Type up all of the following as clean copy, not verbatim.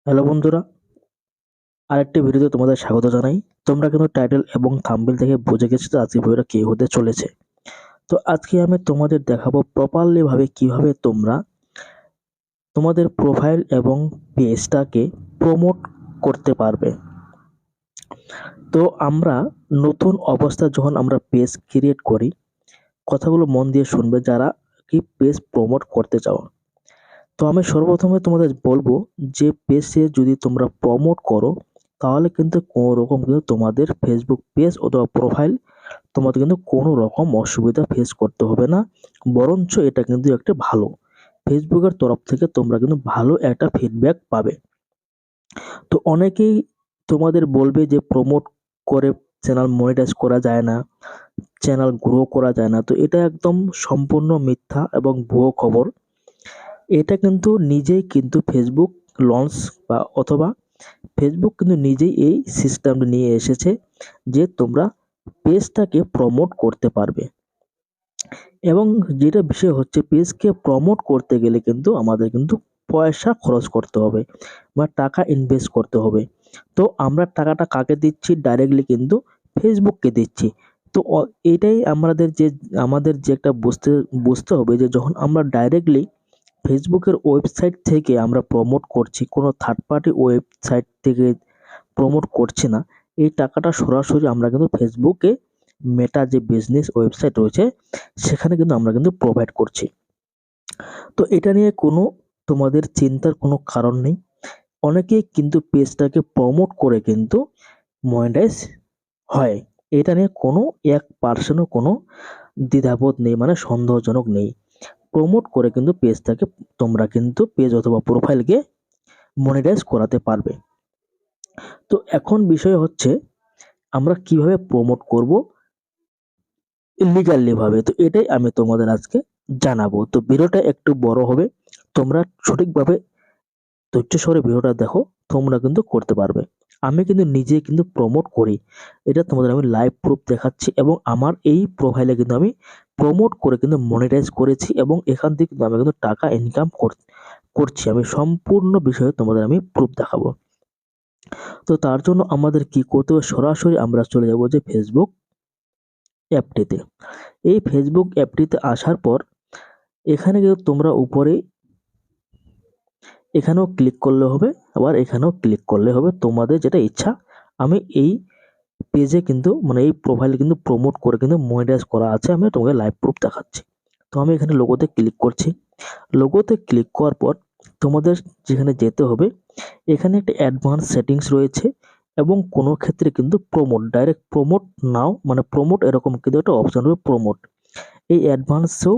Hello বন্ধুরা, আরেকটি ভিডিওতে তোমাদের স্বাগত জানাই। তোমরা কিন্তু টাইটেল এবং থাম্বনেল থেকে বুঝে গেছো যে আজকে ভিডিওটা কি হতে চলেছে। তো আজকে আমি তোমাদের দেখাবো প্রপারলি ভাবে কিভাবে তোমরা তোমাদের প্রোফাইল এবং পেজটাকে প্রমোট করতে পারবে। তো আমরা নতুন অবস্থায় যখন আমরা পেজ ক্রিয়েট করি, কথাগুলো মন দিয়ে শুনবে যারা কি পেজ প্রমোট করতে চাও। তো আমি সর্বপ্রথমে তোমাদের বলবো যে পেজে যদি তোমরা প্রমোট করো তাহলে কিন্তু কোনো রকম কিন্তু তোমাদের ফেসবুক পেজ অথবা প্রোফাইল তোমাদের কিন্তু কোনো রকম অসুবিধা ফেস করতে হবে না, বরঞ্চ এটা কিন্তু একটা ভালো ফেসবুকের তরফ থেকে তোমরা কিন্তু ভালো একটা ফিডব্যাক পাবে। তো অনেকেই তোমাদের বলবে যে প্রমোট করে চ্যানেল মনিটাইজ করা যায় না, চ্যানেল গ্রো করা যায় না। তো এটা একদম সম্পূর্ণ মিথ্যা এবং ভুয়ো খবর। এটা কিন্তু নিজেই কিন্তু ফেসবুক লঞ্চ বা অথবা ফেসবুক কিন্তু নিজেই এই সিস্টেমটা নিয়ে এসেছে যে তোমরা পেজটাকে প্রমোট করতে পারবে। এবং যেটা বিষয় হচ্ছে পেজকে প্রমোট করতে গেলে কিন্তু আমাদের কিন্তু পয়সা খরচ করতে হবে বা টাকা ইনভেস্ট করতে হবে। তো আমরা টাকাটা কাকে দিচ্ছি? ডাইরেক্টলি কিন্তু ফেসবুককে দিচ্ছি। তো এটাই আমাদের যে একটা বুঝতে বুঝতে হবে যে যখন আমরা ডাইরেক্টলি ফেসবুকের ওয়েবসাইট থেকে আমরা প্রমোট করছি, কোনো থার্ড পার্টি ওয়েবসাইট থেকে প্রমোট করছি না। এই টাকাটা সরাসরি আমরা কিন্তু ফেসবুকে মেটা যে বিজনেস ওয়েবসাইট রয়েছে সেখানে কিন্তু আমরা কিন্তু প্রোভাইড করছি। তো এটা নিয়ে কোনো তোমাদের চিন্তার কোনো কারণ নেই। অনেকেই কিন্তু পেজটাকে প্রমোট করে কিন্তু মনিটাইজ হয়। এটা নিয়ে কোনো 1% কোনো দ্বিধাবোধ নেই, মানে সন্দেহজনক নেই। প্রমোট করে কিন্তু পেজটাকে তোমরা কিন্তু পেজ অথবা প্রোফাইলকে মনিটাইজ করাতে পারবে। তো এখন বিষয় হচ্ছে আমরা কিভাবে প্রমোট করব লিগালি ভাবে। তো এটাই আমি তোমাদের আজকে জানাবো। তো ভিডিওটা একটু বড় হবে, তোমরা সঠিকভাবে ধৈর্য সহকারে ভিডিওটা দেখো, তোমরা কিন্তু করতে পারবে। আমি কিন্তু নিজে কিন্তু প্রমোট করি, এটা তোমাদের আমি লাইভ প্রুফ দেখাচ্ছি এবং আমার এই প্রোফাইলে কিন্তু আমি প্রমোট করে কিন্তু মনিটাইজ করেছি এবং এখান থেকে কিন্তু আমি কিন্তু টাকা ইনকাম করছি। আমি সম্পূর্ণ বিষয়ে তোমাদের আমি প্রুফ দেখাবো। তো তার জন্য আমাদের কি করতে হবে? সরাসরি আমরা চলে যাব যে ফেসবুক অ্যাপটিতে। এই ফেসবুক অ্যাপটিতে আসার পর এখানে কিন্তু তোমরা উপরে এখানেও ক্লিক করলে হবে, আবার এখানেও ক্লিক করলে হবে, তোমাদের যেটা ইচ্ছা। আমি এই পেজে কিন্তু মানে এই প্রোফাইলে কিন্তু প্রমোট করে কিন্তু মনিটাইজ করা আছে, আমি তোমাকে লাইভ প্রুফ দেখাচ্ছি। তো আমি এখানে লোগোতে ক্লিক করছি। লোগোতে ক্লিক করার পর তোমাদের যেখানে যেতে হবে, এখানে একটা অ্যাডভান্স সেটিংস রয়েছে এবং কোনো ক্ষেত্রে কিন্তু প্রমোট, ডাইরেক্ট প্রমোট নাও মানে প্রমোট এরকম কিন্তু একটা অপশন রয়েছে প্রমোট। এই অ্যাডভান্সেও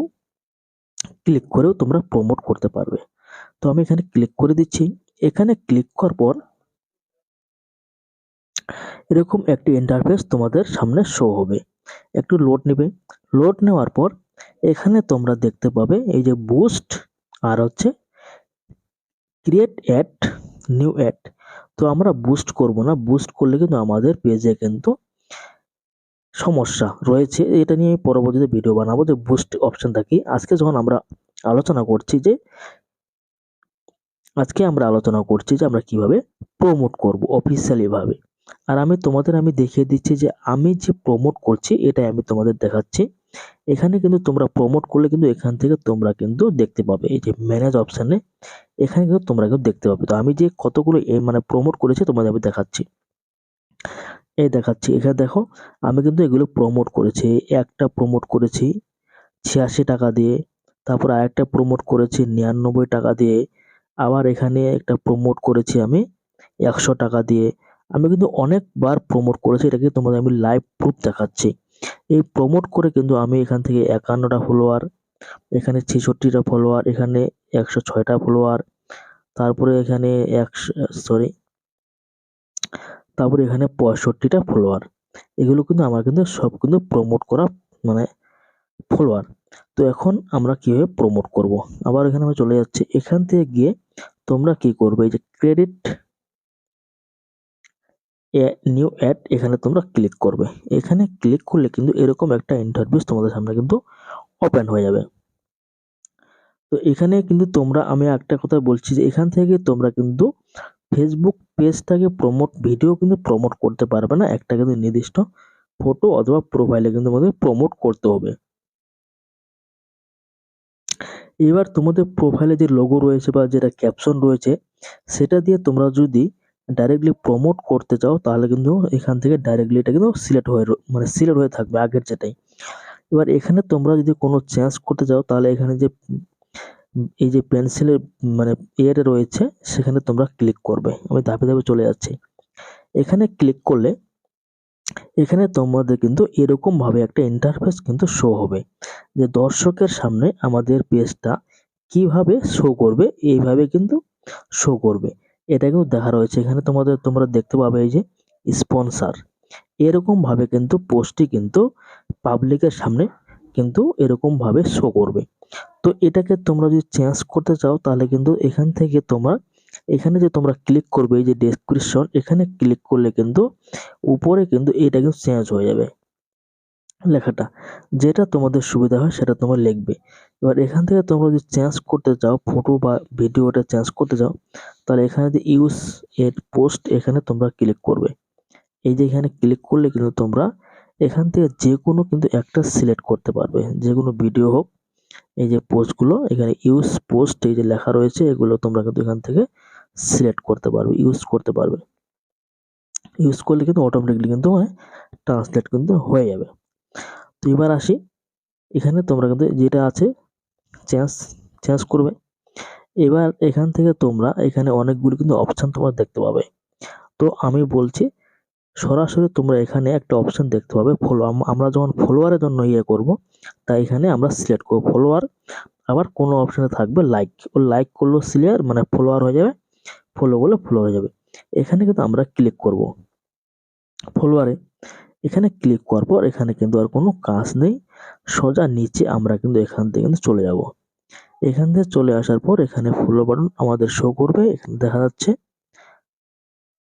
ক্লিক করেও তোমরা প্রমোট করতে পারবে। তো আমি এখানে ক্লিক করে দিচ্ছি। এখানে ক্লিক করার পর এরকম একটি ইন্টারফেস তোমাদের সামনে শো হবে, একটু লোড নেবে। লোড নেওয়ার পর এখানে তোমরা দেখতে পাবে এই যে বুস্ট আর হচ্ছে ক্রিয়েট অ্যাড, নিউ অ্যাড। তো আমরা বুস্ট করব না, বুস্ট করলে কিন্তু আমাদের পেজে কিন্তু সমস্যা রয়েছে। এটা নিয়ে আমি পরবর্তীতে ভিডিও বানাবো যে বুস্ট অপশনটা কি। আলোচনা করছি যে আজকে আমরা আলোচনা করছি যে আমরা কিভাবে প্রমোট করব অফিসিয়ালি ভাবে। আর আমি দেখিয়ে দিচ্ছি যে আমি যে প্রমোট করছি এটাই আমি তোমাদের দেখাচ্ছি। এখানে কিন্তু তোমরা প্রমোট করলে কিন্তু এখান থেকে তোমরা কিন্তু দেখতে পাবে এই যে ম্যানেজ অপশনে, এখানে কিন্তু তোমরা কিন্তু দেখতে পাবে। তো আমি যে কতগুলো মানে প্রমোট করেছি তোমাদের আমি দেখাচ্ছি। দেখাচ্ছি এখানে দেখো, আমি কিন্তু এগুলো প্রমোট করেছি। একটা প্রমোট করেছি 86 টাকা দিয়ে, তারপর আরেকটা প্রমোট করেছি 99 টাকা দিয়ে, আবার এখানে একটা প্রমোট করেছি আমি 100 টাকা দিয়ে। আমি কিন্তু অনেকবার প্রমোট করেছি, এটাকে তোমাদের আমি লাইভ প্রুফ দেখাচ্ছি। এই প্রমোট করে কিন্তু আমি এখান থেকে 51টা ফলোয়ার, এখানে 66টা ফলোয়ার, এখানে 106টা ফলোয়ার, তারপরে এখানে সরি তারপরে এখানে 65টা ফলোয়ার। এগুলো কিন্তু আমার কিন্তু সব কিন্তু প্রমোট করা মানে ফলোয়ার। তো এখন আমরা কিভাবে প্রমোট করব? আবার এখানে আমি চলে যাচ্ছি। এখান থেকে গিয়ে তোমরা কি করবে? এই যে ক্রেডিট নিউ অ্যাড, এখানে তোমরা ক্লিক করবে। এখানে ক্লিক করলে কিন্তু এরকম একটা ইন্টারফেস তোমাদের সামনে কিন্তু ওপেন হয়ে যাবে। তো এখানে কিন্তু তোমরা আমি একটা কথা বলছি যে এখান থেকে তোমরা কিন্তু ফেসবুক পেজটাকে ভিডিও কিন্তু প্রমোট করতে পারবে না, একটা কিন্তু নির্দিষ্ট ফটো অথবা প্রোফাইলে কিন্তু আমাদের প্রমোট করতে হবে। এবার তোমাদের প্রোফাইলে যে লোগো রয়েছে বা যেটা ক্যাপশন রয়েছে সেটা দিয়ে তোমরা যদি ডাইরেক্টলি প্রমোট করতে চাও তাহলে কিন্তু এখান থেকে ডাইরেক্টলি এটা কিন্তু সিলেক্ট হয়ে থাকবে আগের যেটাই। এবার এখানে তোমরা যদি কোনো চেঞ্জ করতে চাও তাহলে এখানে যে এই যে পেন্সিলের ইয়েটা রয়েছে সেখানে তোমরা ক্লিক করবে। আমি ধাপে ধাপে চলে যাচ্ছি। এখানে ক্লিক করলে এখানে তোমাদের কিন্তু এরকম ভাবে একটা ইন্টারফেস কিন্তু শো হবে, যে দর্শকের সামনে আমাদের পেজটা কিভাবে শো করবে, এইভাবে কিন্তু শো করবে। এটা কিন্তু দেখা রয়েছে এখানে তোমরা দেখতে পাবে এই যে স্পন্সর, এরকম ভাবে কিন্তু পোস্টটি কিন্তু পাবলিকের সামনে কিন্তু এরকম ভাবে শো করবে। তো এটাকে তোমরা যদি চেঞ্জ করতে চাও তাহলে কিন্তু এখান থেকে এখানে যে তোমরা ক্লিক করবে এই যে ডেসক্রিপশন, এখানে ক্লিক করলে কিন্তু উপরে কিন্তু এটা কিন্তু চেঞ্জ হয়ে যাবে লেখাটা, যেটা তোমাদের সুবিধা হয় সেটা তোমরা লিখবে। এবার এখান থেকে তোমরা যদি চেঞ্জ করতে চাও ফটো বা ভিডিওটা চেঞ্জ করতে চাও তাহলে এখানে যে ইউজ এড পোস্ট এখানে তোমরা ক্লিক করবে। এই যে এখানে ক্লিক করলে কিন্তু তোমরা এখান থেকে যে কোনো কিন্তু একটা সিলেক্ট করতে পারবে, যে কোনো ভিডিও হোক। এই যে পোস্টগুলো এখানে ইউজ পোস্ট এই যে লেখা রয়েছে এগুলো তোমরা কিন্তু এখান থেকে সিলেক্ট করতে পারবে, ইউজ করতে পারবে। ইউজ করলে কিন্তু অটোমেটিকলি কিন্তু ট্রান্সলেট কিন্তু হয়ে যাবে। তো এবার আসি, এখানে তোমরা কিন্তু যেটা আছে চেঞ্জ চেঞ্জ করবে। এবার এখান থেকে তোমরা এখানে অনেকগুলো কিন্তু অপশন তোমরা দেখতে পাবে। তো আমি বলছি সরাসরি তোমরা এখানে একটা অপশন দেখতে পাবে আমরা যখন ফলোয়ারের জন্য করব, তাই এখানে আমরা সিলেক্ট করব ফলোয়ার। আবার কোনো অপশনে থাকবে লাইক, ও লাইক করলেও ফলোয়ার হয়ে যাবে, ফলো করলে ফলো হয়ে যাবে। এখানে কিন্তু আমরা ক্লিক করব ফলোয়ারে। এখানে ক্লিক করার পর এখানে কিন্তু আর কোনো কাজ নেই, সোজা নিচে আমরা কিন্তু এখান থেকে কিন্তু চলে যাব। এখান থেকে চলে আসার পর এখানে ফলো বাটন আমাদের শো করবে, এখানে দেখা যাচ্ছে।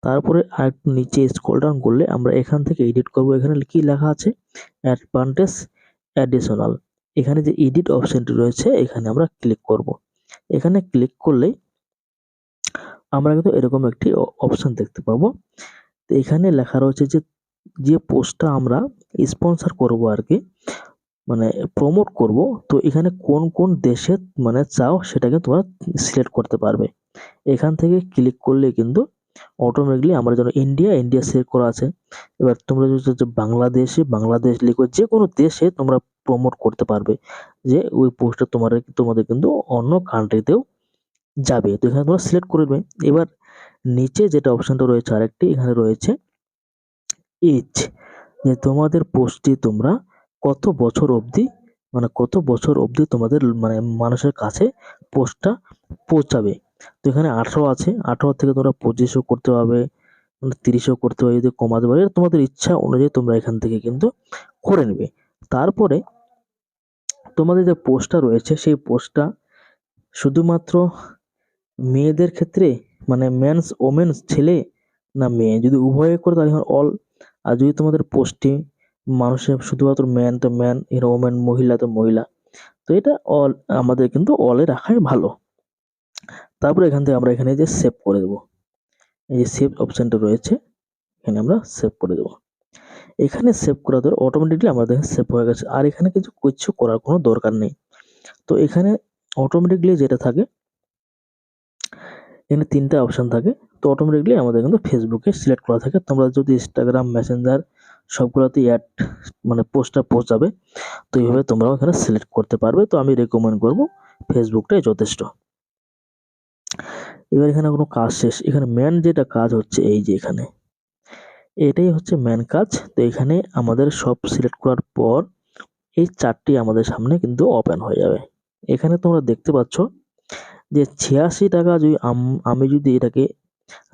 তারপরে আরেকটু নিচে স্ক্রল ডাউন করলে আমরা এখান থেকে এডিট করব। এখানে কি লেখা আছে অ্যাডভান্টেজ অ্যাডিশনাল, এখানে যে এডিট অপশনটি রয়েছে এখানে আমরা ক্লিক করব। এখানে ক্লিক করলেই আমরা কিন্তু এরকম একটি অপশন দেখতে পাবো। তো এখানে লেখা রয়েছে যে পোস্টটা আমরা স্পন্সর করব আর কি, প্রমোট করব। তো এখানে কোন কোন দেশে চাও সেটাকে তোমরা সিলেক্ট করতে পারবে। এখান থেকে ক্লিক করলে কিন্তু অটোমেটিকলি আমার যেন ইন্ডিয়া সিলেক্ট করা আছে। এবার তোমরা যদি বাংলাদেশ লিখো, যে কোনো দেশে তোমরা প্রমোট করতে পারবে, যে ওই পোস্টটা তোমাদের কিন্তু অন্য কান্ট্রিতেও যাবে। তো এখানে তোমরা সিলেক্ট করবে। এবার নিচে যেটা অপশনটা রয়েছে আরেকটি, এখানে রয়েছে এজ, যে তোমাদের পোস্টটি তোমরা কত বছর অবধি তোমাদের মানুষের কাছে পোস্টটা পৌঁছাবে। তো এখানে 18 আছে, 18 থেকে তোমরা 25ও করতে পারবে, 30ও করতে পারবে, যদি কমাতে পারে তোমাদের ইচ্ছা অনুযায়ী তোমরা এখান থেকে কিন্তু করে নেবে। তারপরে তোমাদের যে পোস্টটা রয়েছে সেই পোস্টটা শুধুমাত্র মেয়েদের ক্ষেত্রে মেন্স ওমেন্স ছেলে না মেয়ে, যদি উভয়ে করে তাহলে অল। আর যদি তোমাদের পোস্টে মানুষের শুধুমাত্র ম্যান তো ম্যান, ওমেন মহিলা তো মহিলা, তো এটা অল আমাদের কিন্তু অলে রাখাই ভালো। তারপরে এখান থেকে আমরা এখানে যে সেভ করে দেবো, এই যে সেভ অপশনটা রয়েছে এখানে আমরা সেভ করে দেবো। এখানে সেভ করা ধরে অটোমেটিকলি আমাদের সেভ হয়ে গেছে, আর এখানে কিছু করার কোনো দরকার নেই। তো এখানে অটোমেটিকলি যেটা থাকে, এখানে 3টা অপশন থাকে। তো অটোমেটিকলি আমাদের কিন্তু ফেসবুকে সিলেক্ট করা থাকে। তোমরা যদি ইনস্টাগ্রাম, মেসেঞ্জার সবগুলোতে অ্যাড পোস্টটা পৌঁছাবে, তো এইভাবে তোমরাও এখানে সিলেক্ট করতে পারবে। তো আমি রেকমেন্ড করব ফেসবুকটাই যথেষ্ট। এবার এখানে কোনো কাজ শেষ, এখানে মেন যেটা কাজ হচ্ছে এই যে এখানে এটাই হচ্ছে মেন কাজ। তো এখানে আমাদের সব সিলেক্ট করার পর এই চারটি আমাদের সামনে কিন্তু ওপেন হয়ে যাবে। এখানে তোমরা দেখতে পাচ্ছ যে 86 টাকা যদি আমি যদি এটাকে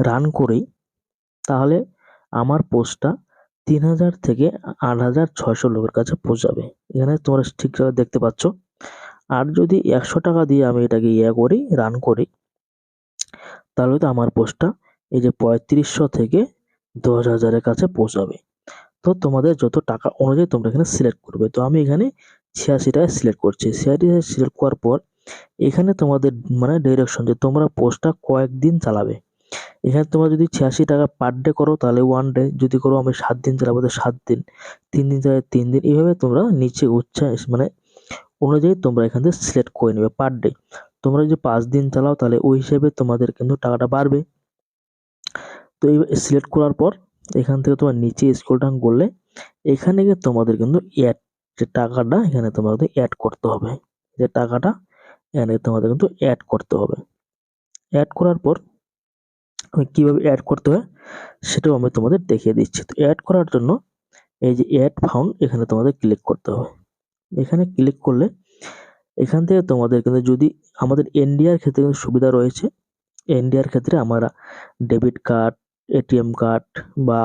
রান করি তাহলে আমার পোস্টটা 3000 থেকে 8600 লোকের কাছে পৌঁছাবে। এখানে তোমরা ঠিকভাবে দেখতে পাচ্ছ। আর যদি 100 টাকা দিয়ে আমি এটাকে রান করি তাহলে তো আমার পোস্টটা এই যে 3500 থেকে 10,000 এর কাছে পৌঁছাবে। তো তোমাদের যত টাকা অনুযায়ী তোমরা এখানে সিলেক্ট করবে। তো আমি এখানে 86 টাকা সিলেক্ট করছি। 86 টাকা সিলেক্ট করার পর এখানে তোমাদের ডিরেকশন, যে তোমরা পোস্টটা কয়েকদিন চালাবে। এখানে তোমরা যদি 86 টাকা পার ডে করো তাহলে 1 ডে, যদি করো আমি 7 দিন চালাবো তো 7 দিন, 3 দিন চালাবো 3 দিন, এইভাবে তোমরা নিচে মানে অনুযায়ী তোমরা এখান থেকে সিলেক্ট করে নেবে পার ডে। তোমরা যদি 5 দিন চালাও তাহলে ওই হিসেবে তোমাদের কিন্তু টাকাটা বাড়বে। তো এই সিলেক্ট করার পর এখান থেকে তোমার নিচে স্ক্রল ডাউন করলে এখানে গিয়ে তোমাদের কিন্তু অ্যাড, যে টাকাটা এখানে তোমাদের অ্যাড করতে হবে, যে টাকাটা এখানে তোমাদের কিন্তু অ্যাড করতে হবে। অ্যাড করার পর কিভাবে অ্যাড করতে হয় সেটাও আমি তোমাদের দেখিয়ে দিচ্ছি। তো অ্যাড করার জন্য এই যে অ্যাড ফাউন্ড এখানে তোমাদের ক্লিক করতে হবে। এখানে ক্লিক করলে এখান থেকে তোমাদের কিন্তু যদি আমাদের ইন্ডিয়ার ক্ষেত্রে কিন্তু সুবিধা রয়েছে। ইন্ডিয়ার ক্ষেত্রে আমরা ডেবিট কার্ড, এটিএম কার্ড বা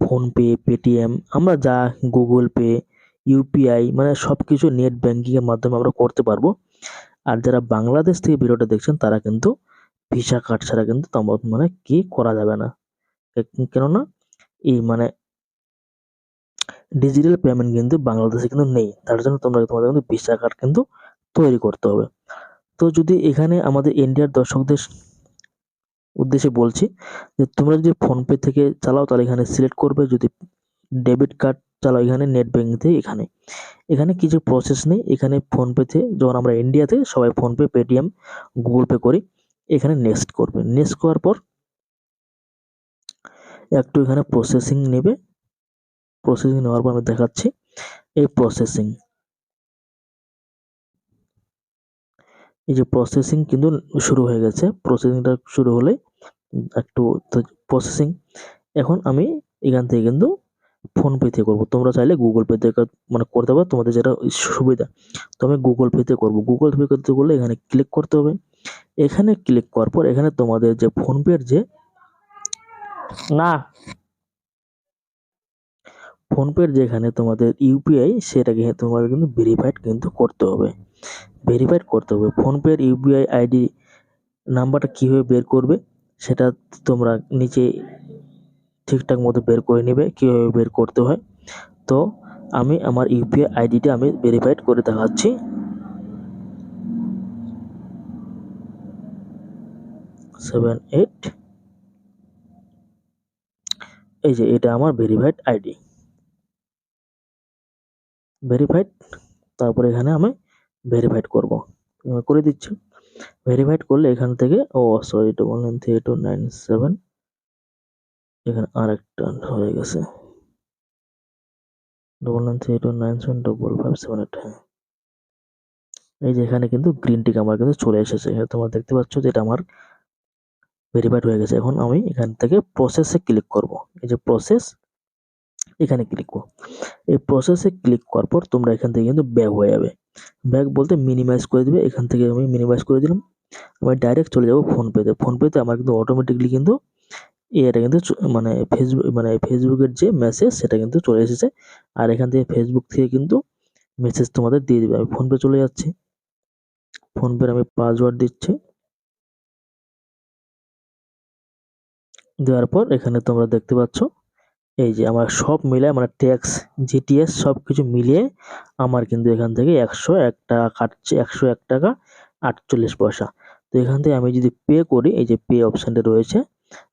ফোনপে, পেটিএম, আমরা যা গুগল পে, ইউপিআই মানে সবকিছু নেট ব্যাংকিং এর মাধ্যমে আমরা করতে পারবো। আর যারা বাংলাদেশ থেকে ভিডিওটা দেখছেন তারা কিন্তু ভিসা কার্ড ছাড়া কিন্তু মানে কি করা যাবে না। কেননা এই মানে ডিজিটাল পেমেন্ট কিন্তু বাংলাদেশে কিন্তু নেই। তার জন্য তোমাদের কিন্তু ভিসা কার্ড কিন্তু তৈরি করতে হবে। তো যদি এখানে আমাদের ইন্ডিয়ার দর্শকদের উদ্দেশ্যে বলছি যে তোমরা যদি ফোনপে থেকে চালাও তাহলে এখানে সিলেক্ট করবে, যদি ডেবিট কার্ড চালাও এখানে নেট ব্যাংকিং থেকে এখানে। এখানে কিছু প্রসেস নেই। এখানে ফোনপেতে যখন আমরা ইন্ডিয়াতে সবাই ফোনপে, পেটিএম, গুগল পে করি, এখানে নেক্সট করবে। নেক্সট করার পর একটু এখানে প্রসেসিং নেবে। প্রসেসিং নেওয়ার পর আমি দেখাচ্ছি এই প্রসেসিং, এই যে প্রসেসিং কিন্তু শুরু হয়ে গেছে। প্রসেসিংটা শুরু হলে একটু প্রসেসিং, এখন আমি এখান থেকে কিন্তু ফোনপে থেকে করবো। তোমরা চাইলে গুগল পে থেকে মানে করতে পারো, তোমাদের যেটা সুবিধা। তো আমি গুগল পে তে করবো। গুগল পে করতে করলে এখানে ক্লিক করতে হবে। এখানে ক্লিক করার পর এখানে তোমাদের যে ফোনপের যে না ফোনপের যেখানে তোমাদের ইউপিআই সেটাকে তোমাদের কিন্তু ভেরিফাইড কিন্তু করতে হবে। ভেরিফাইড করতে হবে। ফোনপের ইউপিআই আইডি নাম্বারটা কীভাবে বের করবে সেটা তোমরা নিচে ঠিকঠাক মতো বের করে নেবে, কীভাবে বের করতে হয়। তো আমি আমার ইউপিআই আইডিটা আমি ভেরিফাইড করে দেখাচ্ছি। 78, এই যে এটা আমার ভেরিফাইড আইডি, ভেরিফাইড। তারপরে এখানে আমি ভেরিফাইড করব, করে দিচ্ছি। ভেরিফাইড করলে এখান থেকে সরি 993297, এখানে আরেকটা হয়ে গেছে 9932975558। হ্যাঁ, এই যে এখানে কিন্তু গ্রিন টিক আমার কিন্তু চলে এসেছে। তোমরা দেখতে পাচ্ছ যে এটা আমার ভেরিফাইড হয়ে গেছে। এখন আমি এখান থেকে প্রসেসে ক্লিক করব। এই যে প্রসেস, এখানে ক্লিক করব। এই প্রসেসে ক্লিক করার পর তোমরা এখান থেকে কিন্তু ব্যাক হয়ে যাবে। ব্যাক বলতে মিনিমাইজ করে দিবে। এখান থেকে আমি মিনিমাইজ করে দিলাম। আমি ডাইরেক্ট চলে যাব ফোনপেতে। ফোনপেতে আমার কিন্তু অটোমেটিকলি কিন্তু এটা কিন্তু মানে ফেসবুকের যে মেসেজ সেটা কিন্তু চলে এসেছে। আর এখান থেকে ফেসবুক থেকে কিন্তু মেসেজ তোমাদের দিয়ে দিবে। আমি ফোনপে চলে যাচ্ছি। ফোনপের আমি পাসওয়ার্ড দিচ্ছি। দেওয়ার পর এখানে তোমরা দেখতে পাচ্ছ এই যে আমার সব মিলায় মানে ট্যাক্স, জিটিএস সবকিছু মিলিয়ে আমার কিন্তু এখান থেকে 101 টাকা কাটছে, 101 টাকা 48 পয়সা। তো এখান থেকে আমি যদি পে করি, এই যে পে অপশনটা রয়েছে,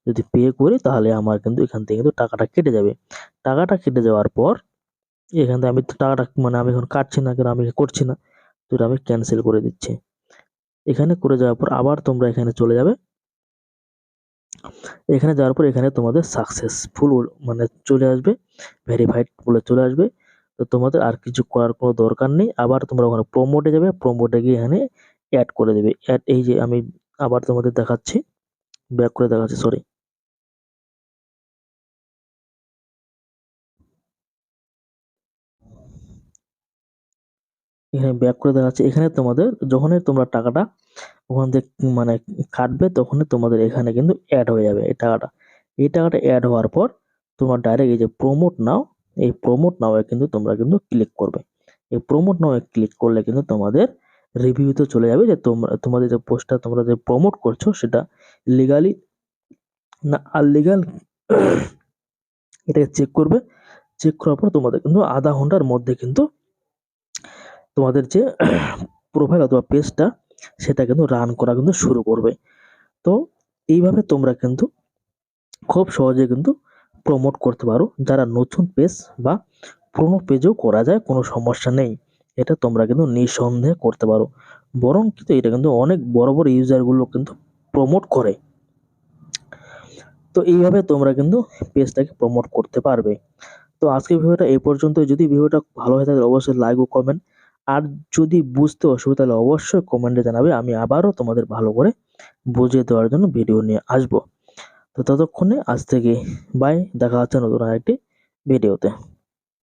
যদি পে করি তাহলে আমার কিন্তু এখান থেকে কিন্তু টাকাটা কেটে যাবে। টাকাটা কেটে যাওয়ার পর এখান থেকে আমি তো টাকাটা মানে আমি এখন কাটছি না, কারণ আমি করছি না, তো এটা আমি ক্যান্সেল করে দিচ্ছি। এখানে করে যাওয়ার পর আবার তোমরা এখানে চলে যাবে। এখানে যাওয়ার পর এখানে তোমাদের সাকসেসফুল মানে চলে আসবে, ভেরিফাইড বলে চলে আসবে। তো তোমাদের আর কিছু করার কোনো দরকার নেই। আবার তোমরা ওখানে প্রমোটে যাবে, প্রমোটে গিয়ে এখানে অ্যাড করে দেবে। অ্যাড, এই যে আমি আবার তোমাদের দেখাচ্ছি, ব্যাক করে দেখাচ্ছি, সরি। এখানে ব্যাক করে দেখাচ্ছি। এখানে তোমাদের যখনই তোমরা টাকাটা ওখান থেকে মানে কাটবে তখনই তোমাদের এখানে কিন্তু অ্যাড হয়ে যাবে এই টাকাটা। এই টাকাটা অ্যাড হওয়ার পর তোমার ডাইরেক্ট এই যে প্রমোট নাও, এই প্রমোট নাও এ কিন্তু তোমরা কিন্তু ক্লিক করবে। এই প্রমোট নাও এ ক্লিক করলে কিন্তু তোমাদের রিভিউতে চলে যাবে যে তোমাদের যে পোস্টটা তোমরা যে প্রমোট করছো সেটা লিগালি না আনলিগাল, এটাকে চেক করবে। চেক করার পর তোমাদের কিন্তু আধা ঘন্টার মধ্যে কিন্তু তোমাদের যে প্রোফাইল অথবা পেজটা সেটা কিন্তু রান করা কিন্তু শুরু করবে। তো এইভাবে তোমরা কিন্তু খুব সহজে কিন্তু প্রমোট করতে পারো। যারা নতুন পেজ বা পুরোনো পেজেও করা যায়, কোনো সমস্যা নেই। এটা তোমরা কিন্তু নিঃসন্দেহে করতে পারো। বরং কিন্তু এটা কিন্তু অনেক বড় বড় ইউজারগুলো কিন্তু প্রমোট করে। তো এইভাবে তোমরা কিন্তু পেজটাকে প্রমোট করতে পারবে। তো আজকের ভিডিওটা এই পর্যন্তই। যদি ভিডিওটা ভালো হয়ে থাকে অবশ্যই লাইক ও কমেন্ট। আর যদি বুঝতে অসুবিধা হলে অবশ্যই কমেন্টে জানাবে। আমি আবারও তোমাদের ভালো করে বুঝিয়ে দেওয়ার জন্য ভিডিও নিয়ে আসবো। তো ততক্ষণে আজ থেকে বাই, দেখা হচ্ছে নতুন আরেকটি ভিডিওতে।